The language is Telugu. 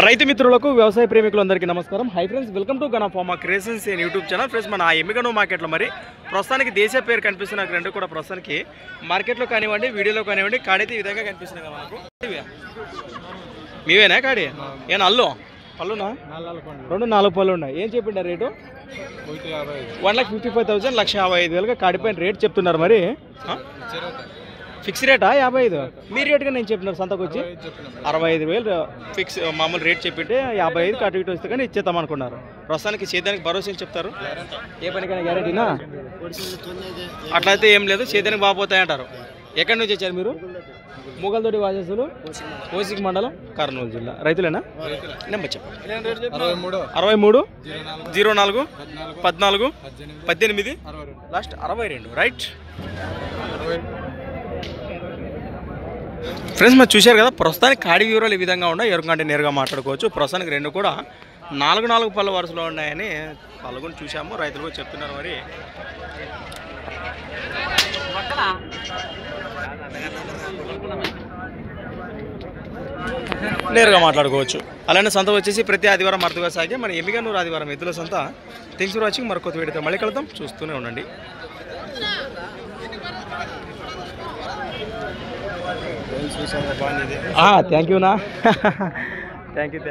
రైతు మిత్రులకు వ్యవసాయ ప్రేమికులందరికీ నమస్కారం. Hi friends, welcome to Gana pharma creations in YouTube channel. Friends, మన ఎమ్మిగనూరు మార్కెట్లో మరి ప్రస్తుతానికి దేశీయ పేరు కనిపిస్తున్న రెండు కూడా ప్రస్తుతానికి మార్కెట్లో కానివ్వండి, వీడియోలో కానివ్వండి, కాడైతే ఈ విధంగా కనిపిస్తున్నాయి కదా మనకు. మీవేనా కాడి? ఏనా అల్లు పళ్ళునా? 2-4 పళ్ళు ఉన్నాయి. ఏం చెప్పిండ రేటు? 1,55,000, 1,55,000 కాడిపోయిన రేట్ చెప్తున్నారు. మరి ఫిక్స్ రేటా? 55 మీ రేటుగా నేను చెప్పినారు. సంతకు వచ్చి 65,000 ఫిక్స్ మామూలు రేట్ చెప్పింటే 55 అటు ఇటు వస్తే కానీ ఇచ్చేద్దాం అనుకున్నారు. ప్రస్తుతానికి సేద్యానికి భరోసా ఏం చెప్తారు? ఏ పనికైనా గ్యారెంటీనా? అట్లయితే ఏం లేదు, సేద్యానికి బాగుపోతాయంటారు. ఎక్కడి నుంచి వచ్చారు మీరు? మూగల్తోటి వాజసులు, కోసిక్ మండలం, కర్నూలు జిల్లా. రైతులేనా? నెంబర్ చెప్పండి. 63 04 14 18 లాస్ట్ 62. రైట్ ఫ్రెండ్స్, మరి చూశారు కదా ప్రస్తుతానికి కాడి వివరాలు ఈ విధంగా ఉన్నాయి. ఎవరికంటే నేరుగా మాట్లాడుకోవచ్చు. ప్రస్తుతానికి రెండు కూడా 4 పళ్ళ వరుసలో ఉన్నాయని పాల్గొని చూసాము. రైతులు కూడా చెప్తున్నారు. మరి నేరుగా మాట్లాడుకోవచ్చు. అలానే సంత వచ్చేసి ప్రతి ఆదివారం అర్థగా సాగే మన ఎమ్మిగనూరు ఆదివారం ఎద్దుల సంత. Thanks for watching. మరొక వీడియోతో మళ్ళీ కలుద్దాం. చూస్తూనే ఉండండి. థ్యాంక్ యూనా. Thank you.